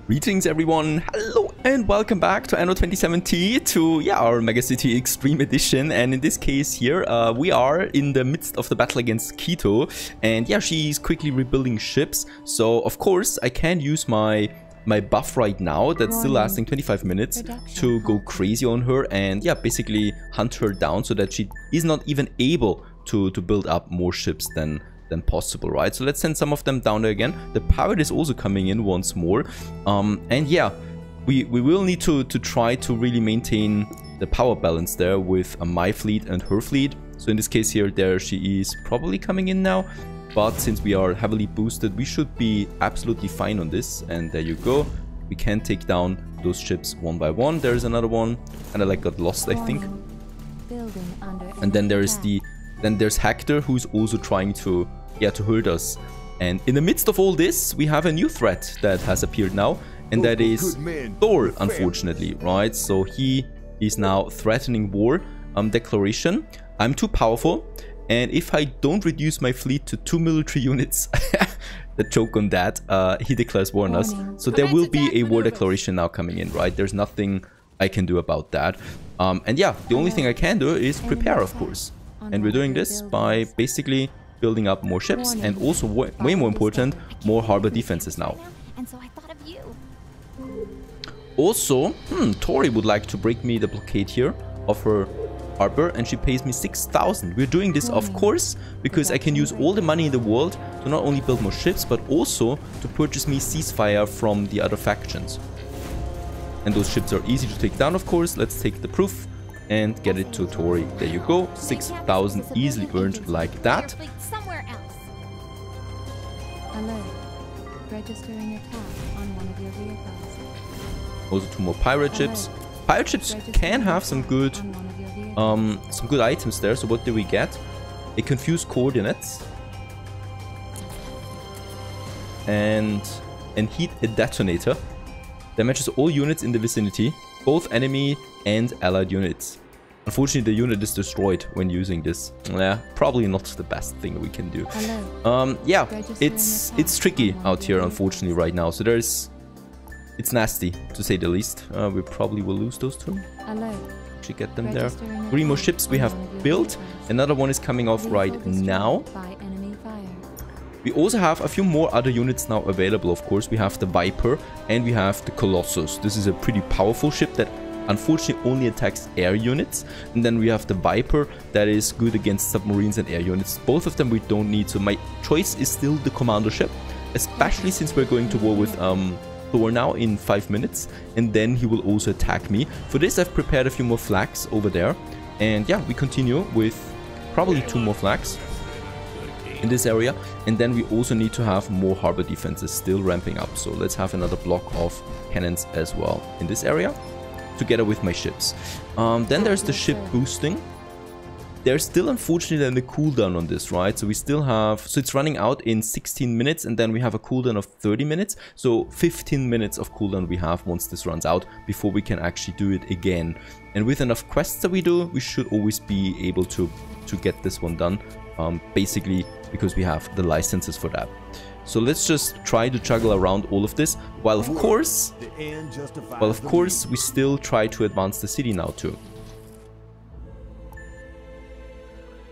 Greetings everyone, hello and welcome back to Anno 2070 to our Megacity Extreme Edition. And in this case here we are in the midst of the battle against Keto, and she's quickly rebuilding ships. So of course I can use my buff right now that's still lasting 25 minutes to go crazy on her and basically hunt her down so that she is not even able to build up more ships than possible, right? So let's send some of them down there again. The pirate is also coming in once more, and we will need to try to really maintain the power balance there with my fleet and her fleet. So in this case here, there she is probably coming in now, but since we are heavily boosted, we should be absolutely fine on this. And there you go, we can take down those ships one by one. There's another one, and I got lost, I think. And then there's Hector, who's also trying to hurt us. And in the midst of all this, we have a new threat that has appeared now, and that is Thor, unfortunately, right? So he is now threatening war declaration. I'm too powerful, and if I don't reduce my fleet to 2 military units, the joke on that, he declares war on us. So there will be a war declaration now coming in, right? There's nothing I can do about that. And the only thing I can do is prepare, of course. And we're doing this by basically building up more ships, and also way more important, more harbor defenses now. Also, Tori would like to break me the blockade here of her harbor, and she pays me 6,000. We're doing this, of course, because I can use all the money in the world to not only build more ships, but also to purchase me ceasefire from the other factions. And those ships are easy to take down, of course. Let's take the proof and get it to Tori. There you go, 6,000 easily earned like that. Also 2 more pirate ships. Pirate ships can have some good items there. So what do we get? A confused coordinates and heat a detonator. Damages all units in the vicinity, both enemy and allied units. Unfortunately, the unit is destroyed when using this. Probably not the best thing we can do. It's tricky out here, unfortunately, right now. So it's nasty, to say the least. We probably will lose those 2. Actually get them there. 3 more ships we have built. Another one is coming off right now. We also have a few more other units now available, of course. We have the Viper and we have the Colossus. This is a pretty powerful ship that unfortunately only attacks air units. And then we have the Viper that is good against submarines and air units. Both of them we don't need, so my choice is still the commander ship, especially since we're going to war with Thor now in 5 minutes, and then he will also attack me. For this I've prepared a few more flags over there, and we continue with probably 2 more flags in this area, and then we also need to have more harbor defenses still ramping up. So let's have another block of cannons as well in this area, together with my ships. Then there's the ship boosting. There's still unfortunately the cooldown on this, right? So we still have, so it's running out in 16 minutes, and then we have a cooldown of 30 minutes. So 15 minutes of cooldown we have once this runs out before we can actually do it again. And with enough quests that we do, we should always be able to get this one done. Basically because we have the licenses for that. So let's just try to juggle around all of this, while of course we still try to advance the city now too.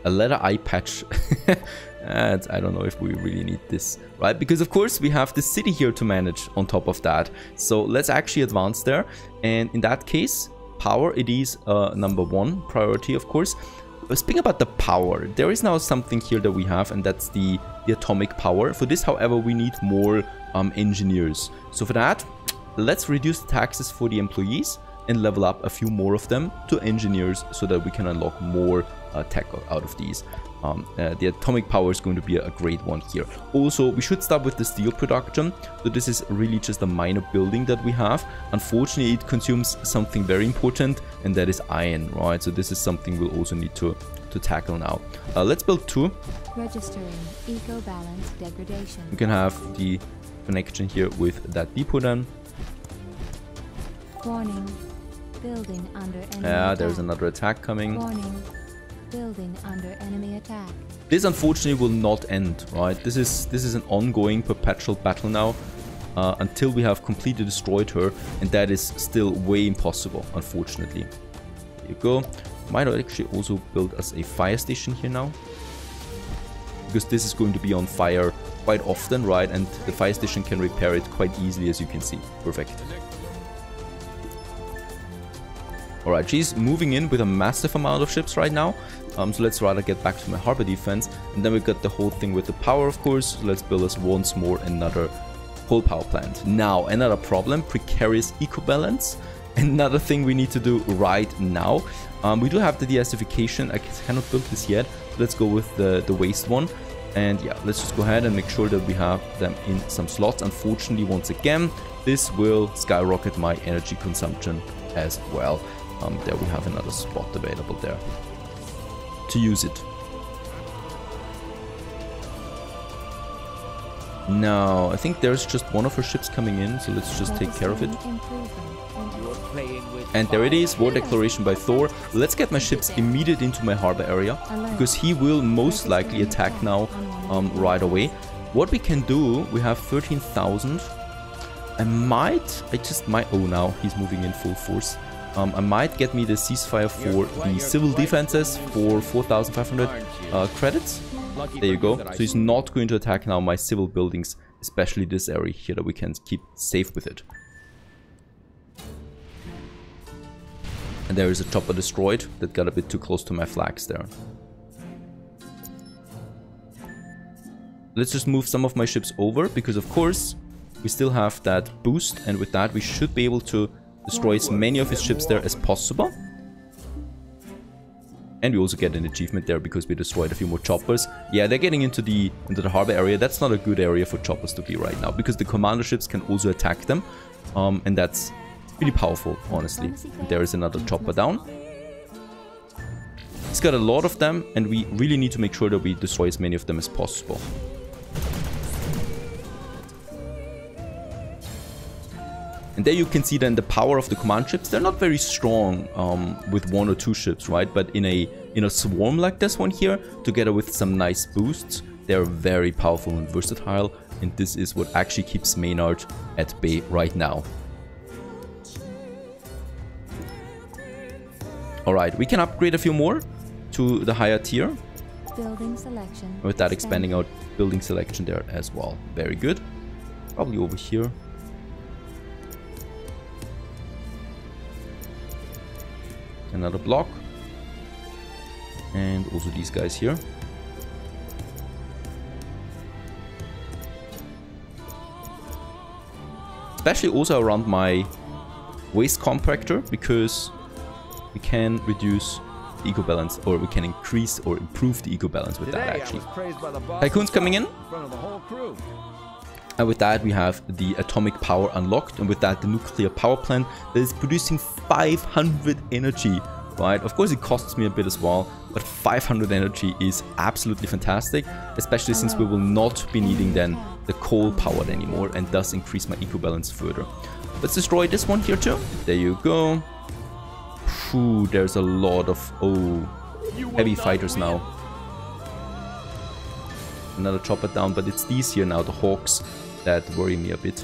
A letter eye patch. And I don't know if we really need this, right? Because of course we have the city here to manage on top of that. So let's actually advance there. And in that case, power, it is number 1 priority, of course. Speaking about the power, there is now something here that we have, and that's the atomic power. For this, however, we need more engineers. So for that, let's reduce the taxes for the employees and level up a few more of them to engineers so that we can unlock more tech out of these. The atomic power is going to be a great one here. Also, we should start with the steel production. So this is really just a minor building that we have. Unfortunately, it consumes something very important, and that is iron, right? So this is something we'll also need to tackle now. Let's build 2. Registering eco balance degradation. We can have the connection here with that depot then. Warning. Building under enemy attack. There's another attack coming. Warning. Building under enemy attack. This unfortunately will not end, right? This is an ongoing perpetual battle now. until we have completely destroyed her, and that is still way impossible, unfortunately. There you go. Might actually also build us a fire station here now, because this is going to be on fire quite often, right? And the fire station can repair it quite easily, as you can see. Perfect. Alright, she's moving in with a massive amount of ships right now. So let's rather get back to my harbor defense. And then we got the whole thing with the power, of course. So let's build us once more another coal power plant. Now, another problem, precarious eco-balance. Another thing we need to do right now. We do have the deacidification. I cannot build this yet. Let's go with the waste one. And yeah, let's just go ahead and make sure that we have them in some slots. Unfortunately, once again, this will skyrocket my energy consumption as well. There we have another spot available there to use it. Now, I think there's just one of her ships coming in, so let's just take care of it. And there it is, war declaration by Thor. Let's get my ships immediately into my harbor area, because he will most likely attack now right away. What we can do, we have 13,000. I just might, oh, now he's moving in full force. I might get me the ceasefire for the civil defenses for 4,500 credits. There you go. So he's not going to attack now my civil buildings, especially this area here that we can keep safe with it. And there is a chopper destroyed that got a bit too close to my flags there. Let's just move some of my ships over, because of course we still have that boost, and with that we should be able to destroy as many of his ships there as possible. And we also get an achievement there because we destroyed a few more choppers. Yeah, they're getting into the harbor area. That's not a good area for choppers to be right now, because the commander ships can also attack them. And that's really powerful, honestly. And there is another chopper down. He's got a lot of them, and we really need to make sure that we destroy as many of them as possible. And there you can see then the power of the command ships. They're not very strong with one or two ships, right? But in a swarm like this one here, together with some nice boosts, they're very powerful and versatile. And this is what actually keeps Maynard at bay right now. Alright, we can upgrade a few more to the higher tier. Building selection. With that expanding out building selection there as well. Very good. Probably over here. Another block. And also these guys here. Especially also around my waste compactor, because we can reduce the eco balance, or we can increase or improve the eco balance with that actually. Tycoon's coming in. And with that we have the atomic power unlocked, and with that the nuclear power plant that is producing 500 energy, right? Of course it costs me a bit as well, but 500 energy is absolutely fantastic, especially since we will not be needing then the coal powered anymore, and thus increase my eco balance further. Let's destroy this one here too. There you go. Ooh, there's a lot of heavy fighters now. Another chopper down, but it's these here now, the hawks, that worry me a bit.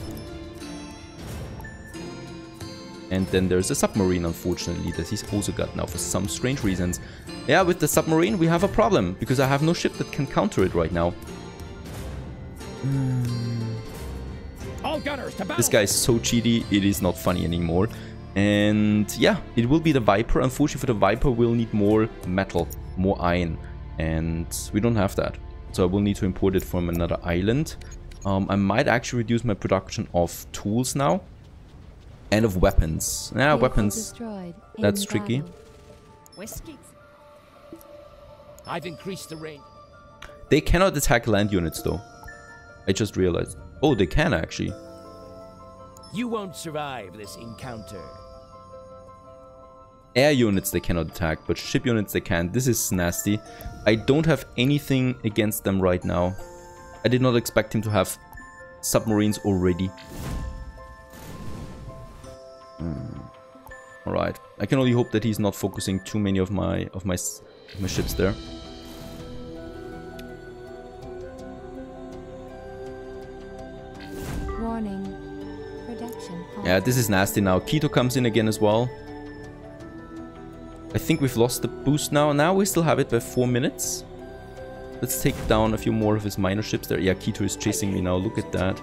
And then there's a submarine, unfortunately, that he's also got now for some strange reasons. Yeah, with the submarine we have a problem, because I have no ship that can counter it right now. All gunners to battle. This guy is so cheaty, it is not funny anymore. And yeah, it will be the Viper. Unfortunately for the Viper, we'll need more metal, more iron. And we don't have that. So I will need to import it from another island. I might actually reduce my production of tools now. And of weapons. Yeah, weapons. That's tricky. Whiskey. I've increased the range. They cannot attack land units though. I just realized. Oh, they can actually. You won't survive this encounter. Air units they cannot attack, but ship units they can. This is nasty. I don't have anything against them right now. I did not expect him to have submarines already. Alright. I can only hope that he's not focusing too many of my ships there. Warning. Production Yeah, this is nasty now. Keto comes in again as well. I think we've lost the boost now. Now we still have it by 4 minutes. Let's take down a few more of his minor ships there. Yeah, Keto is chasing me now. Look at that.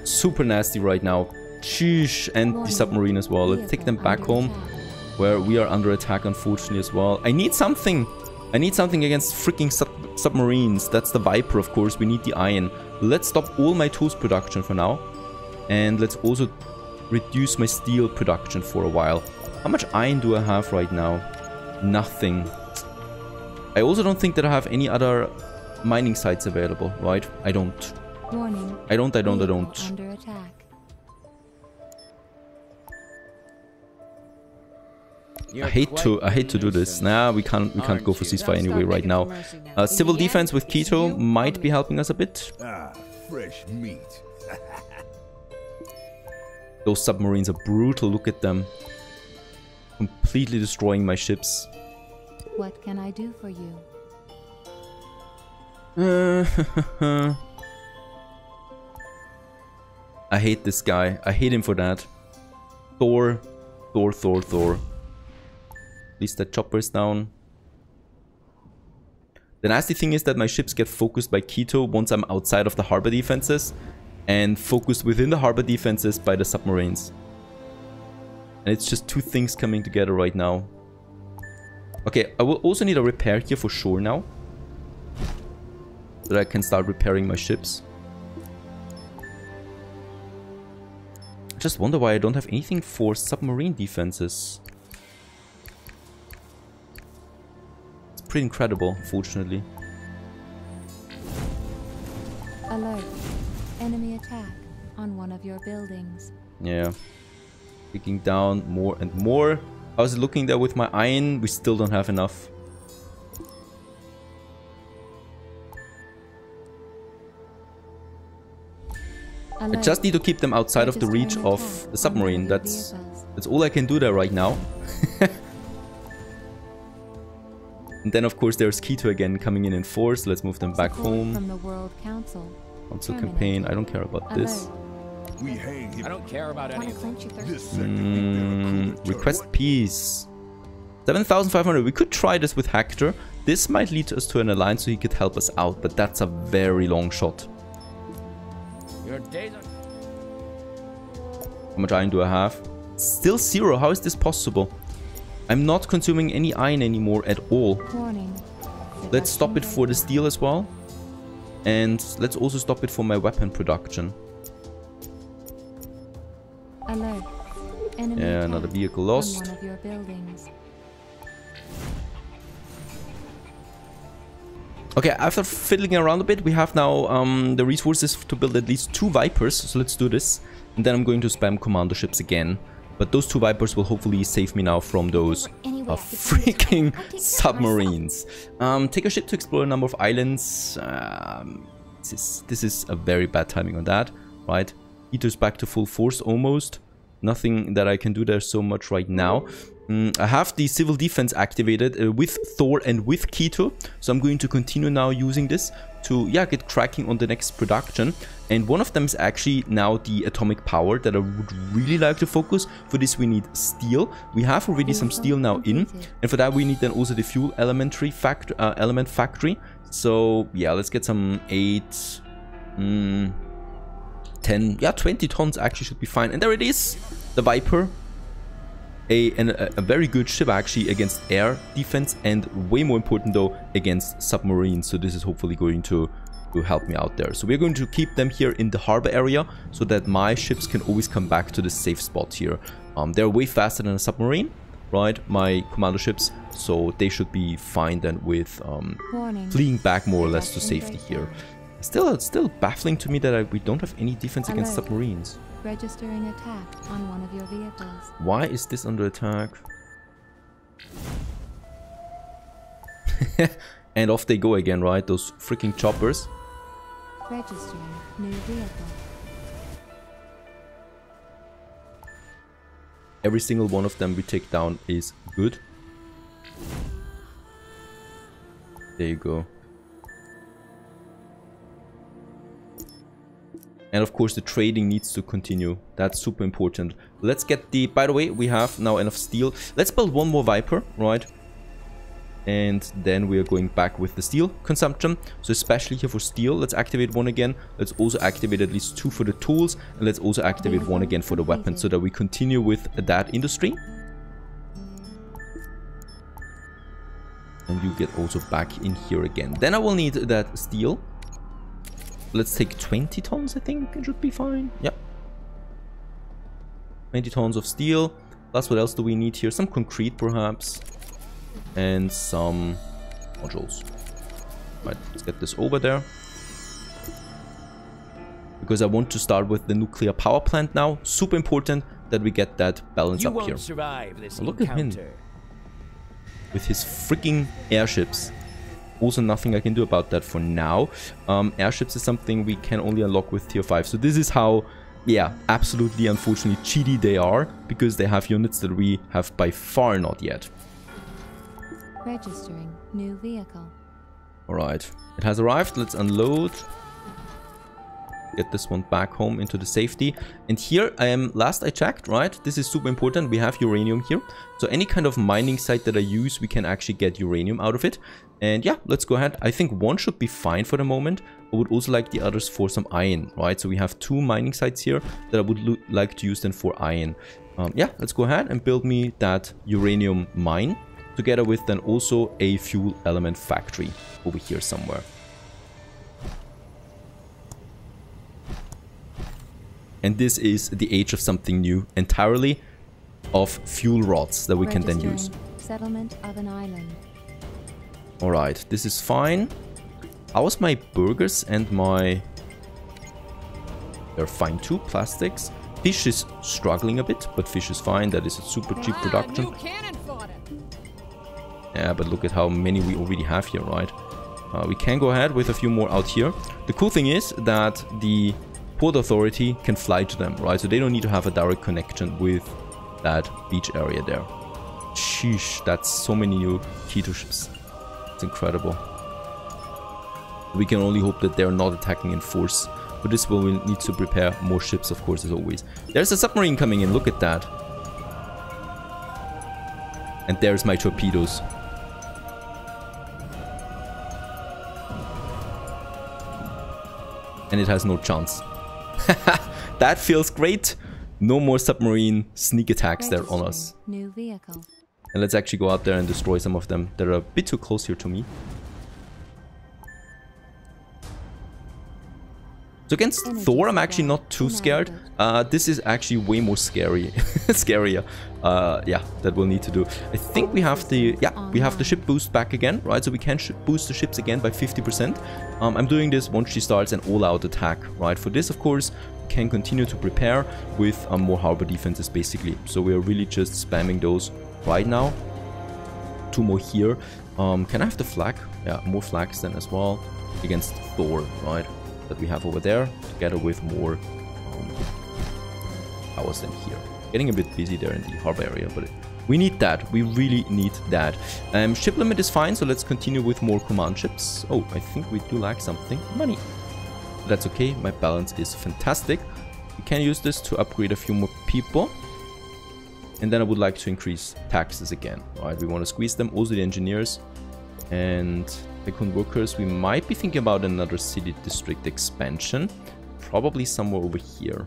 Super nasty right now. Sheesh. And the submarine as well. Let's take them back home, where we are under attack, unfortunately, as well. I need something. I need something against freaking submarines. That's the Viper, of course. We need the iron. Let's stop all my toast production for now. And let's also reduce my steel production for a while. How much iron do I have right now? Nothing. I also don't think that I have any other mining sites available, right? I don't. Warning. I don't. Under attack. I hate to do this. Nah, we can't go for ceasefire anyway right now. Civil defense with Keto might be helping us a bit. Ah, fresh meat. Those submarines are brutal. Look at them. Completely destroying my ships. What can I do for you? I hate this guy. I hate him for that. Thor. At least that chopper is down. The nasty thing is that my ships get focused by Keto once I'm outside of the harbor defenses, and focused within the harbor defenses by the submarines. And it's just two things coming together right now. Okay, I will also need a repair here for sure now, so that I can start repairing my ships. I just wonder why I don't have anything for submarine defenses. It's pretty incredible, unfortunately. Alert. Enemy attack on one of your buildings. Yeah. Taking down more and more. How's it looking there with my iron? We still don't have enough. Alert. I just need to keep them outside of the reach of the submarine. That's all I can do there right now. And then of course there's Keto again coming in force. Let's move them back home. From the World Council. Council campaign. I don't care about this. We hang him. I don't care about any of them. This sector ain't gonna Request peace. 7,500. We could try this with Hector. This might lead us to an alliance so he could help us out, but that's a very long shot. Your days are... How much iron do I have? Still 0. How is this possible? I'm not consuming any iron anymore at all. Warning. Let's stop it for the steel as well. And let's also stop it for my weapon production. Alert. Enemy Yeah, another attack vehicle on lost. one of your buildings. Okay, after fiddling around a bit, we have now the resources to build at least 2 Vipers. So let's do this. And then I'm going to spam commando ships again. But those 2 Vipers will hopefully save me now from those freaking submarines. Take a ship to explore a number of islands. This is a very bad timing on that, right? Keto's back to full force almost. Nothing that I can do there so much right now. I have the civil defense activated with Thor and with Keto. So I'm going to continue now using this to, yeah, get cracking on the next production. And one of them is actually now the atomic power that I would really like to focus. For this we need steel. We have already some steel now in. And for that we need then also the fuel element factory. So yeah, let's get some 8... 10, yeah, 20 tons actually should be fine. And there it is, the Viper. A very good ship actually against air defense, and way more important though against submarines. So this is hopefully going to help me out there. So we're going to keep them here in the harbor area so that my ships can always come back to the safe spot here. They're way faster than a submarine, right? My commando ships, so they should be fine then with fleeing back more or less to safety here. It's still baffling to me that we don't have any defense against submarines. Registering attack on one of your vehicles. Why is this under attack? And off they go again, right? Those freaking choppers. Registering new vehicle. Every single one of them we take down is good. There you go. And of course, the trading needs to continue. That's super important. Let's get the... By the way, we have now enough steel. Let's build one more Viper, right? And then we are going back with the steel consumption. So especially here for steel, let's activate one again. Let's also activate at least 2 for the tools. And let's also activate one again for the weapons so that we continue with that industry. And you get also back in here again. Then I will need that steel. Let's take 20 tons, I think it should be fine. Yeah. 20 tons of steel. Plus, what else do we need here? Some concrete, perhaps. And some modules. Right, let's get this over there. Because I want to start with the nuclear power plant now. Super important that we get that balance up here. You won't survive this Look at him. encounter. With his freaking airships. Also nothing I can do about that for now. Airships is something we can only unlock with tier 5. So this is how, yeah, absolutely unfortunately cheaty they are. Because they have units that we have by far not yet. Registering new vehicle. Alright, it has arrived. Let's unload. Get this one back home into the safety. And here, last I checked, right? This is super important. We have uranium here. So any kind of mining site that I use, we can actually get uranium out of it. And yeah, let's go ahead. I think one should be fine for the moment. I would also like the others for some iron, right? So we have 2 mining sites here that I would like to use then for iron. Yeah, let's go ahead and build me that uranium mine. Together with then also a fuel element factory over here somewhere. And this is the age of something new entirely, of fuel rods that we can then use. Settlement of an island. Alright, this is fine. How's my burgers and my... They're fine too, plastics. Fish is struggling a bit, but fish is fine. That is a super cheap production. Yeah, but look at how many we already have here, right? We can go ahead with a few more out here. The cool thing is that the Port Authority can fly to them, right? So they don't need to have a direct connection with that beach area there. Sheesh, that's so many new Keto ships. It's incredible. We can only hope that they're not attacking in force. For this we'll need to prepare more ships, of course, as always. There's a submarine coming in, look at that. And there's my torpedoes. And it has no chance. That feels great. No more submarine sneak attacks there on us. New vehicle. And let's actually go out there and destroy some of them. They're a bit too close here to me. So against Thor, I'm actually not too scared. This is actually way more scarier. Yeah, that we'll need to do. I think we have the ship boost back again, right? So we can boost the ships again by 50%. I'm doing this once she starts an all-out attack, right? For this, of course, we can continue to prepare with more harbor defenses, basically. So we are really just spamming those right now. 2 more here. Can I have the flag? Yeah, more flags then as well against Thor, right? That we have over there, together with more powers than here. Getting a bit busy there in the harbor area, but we need that. We really need that. Ship limit is fine, so let's continue with more command ships. Oh, I think we do lack something. Money. That's okay. My balance is fantastic. We can use this to upgrade a few more people. And then I would like to increase taxes again. Alright, we want to squeeze them. Also the engineers. And Icon workers, we might be thinking about another city district expansion. Probably somewhere over here.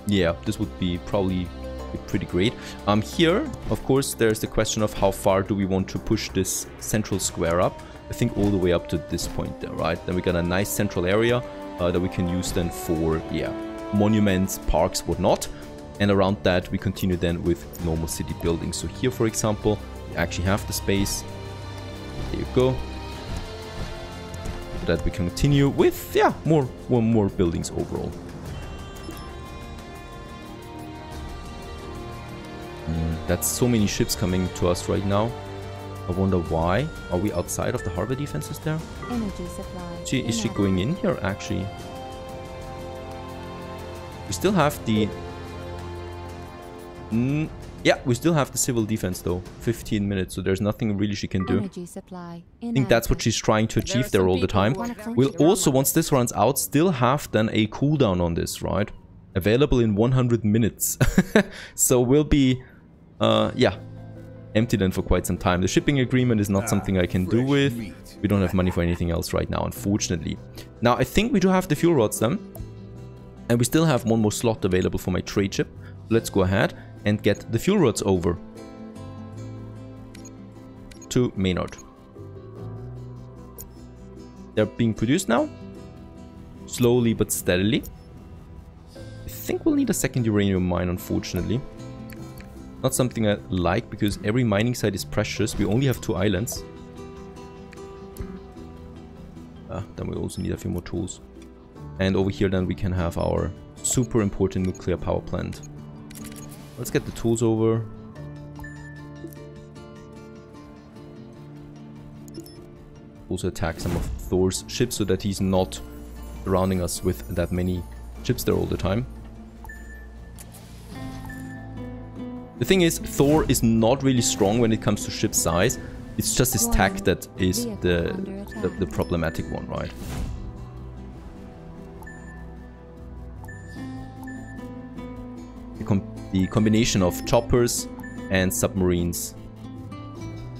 Yeah, this would be probably pretty great. Here, of course, there's the question of how far do we want to push this central square up. I think all the way up to this point there, right? Then we got a nice central area that we can use then for, yeah, monuments, parks, whatnot. And around that, we continue then with normal city buildings. So here, for example, we actually have the space. There you go. So that we can continue with, yeah, more buildings overall. That's so many ships coming to us right now. I wonder why. Are we outside of the harbor defenses there? Energy supply. Is she going in here, actually? We still have the... Yeah, we still have the civil defense though. 15 minutes, so there's nothing really she can do. Energy supply I think that's what she's trying to achieve there all the time. We'll also, once this runs out, still have then a cooldown on this, right? Available in 100 minutes. So we'll be, yeah, empty then for quite some time. The shipping agreement is not something I can do with. We don't have money for anything else right now, unfortunately. Now, I think we do have the fuel rods then. And we still have one more slot available for my trade ship. Let's go ahead and get the fuel rods over to Maynard. They're being produced now, slowly but steadily. I think we'll need a second uranium mine, unfortunately. Not something I like, because every mining site is precious. We only have 2 islands. Then we also need a few more tools. And over here then we can have our super important nuclear power plant. Let's get the tools over. Also attack some of Thor's ships so that he's not surrounding us with that many ships there all the time. The thing is, Thor is not really strong when it comes to ship size. It's just his tech that is the problematic one, right? The combination of choppers and submarines.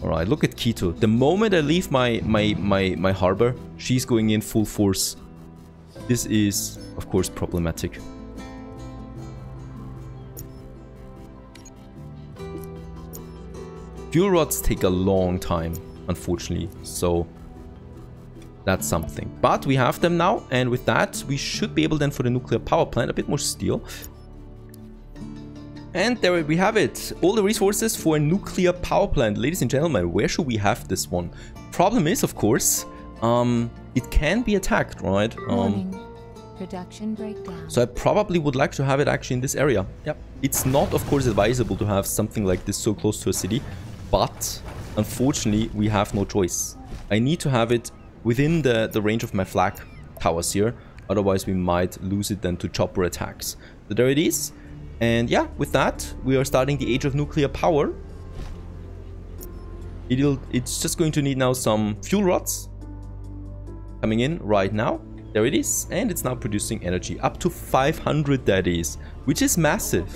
Alright, look at Keto. The moment I leave my harbor, she's going in full force. This is, of course, problematic. Fuel rods take a long time, unfortunately, so that's something. But we have them now, and with that, we should be able then for the nuclear power plant, a bit more steel. And there we have it. All the resources for a nuclear power plant. Ladies and gentlemen, where should we have this one? Problem is, of course, it can be attacked, right? Production breakdown. So I probably would like to have it actually in this area. Yep. It's not, of course, advisable to have something like this so close to a city. But, unfortunately, we have no choice. I need to have it within the range of my flag towers here. Otherwise, we might lose it then to chopper attacks. So there it is. And yeah, with that, we are starting the age of nuclear power. It's just going to need now some fuel rods coming in right now. There it is. And it's now producing energy. Up to 500, that is. Which is massive.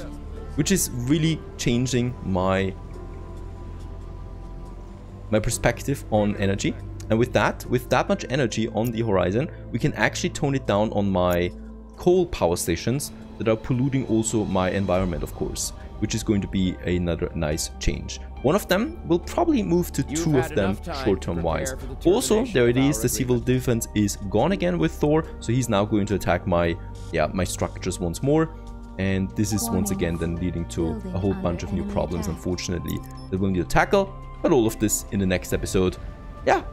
Which is really changing my perspective on energy. And with that much energy on the horizon, we can actually tone it down on my coal power stations that are polluting also my environment, of course, which is going to be another nice change. One of them will probably move to 2 of them short-term wise. Also, there it is, the civil defense is gone again with Thor, so he's now going to attack my structures once more. And this is once again then leading to a whole bunch of new problems, unfortunately, that we'll need to tackle. But all of this in the next episode. Yeah,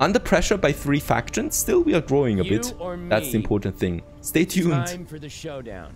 under pressure by 3 factions, still we are growing a bit. That's the important thing. Stay tuned. Time for the showdown.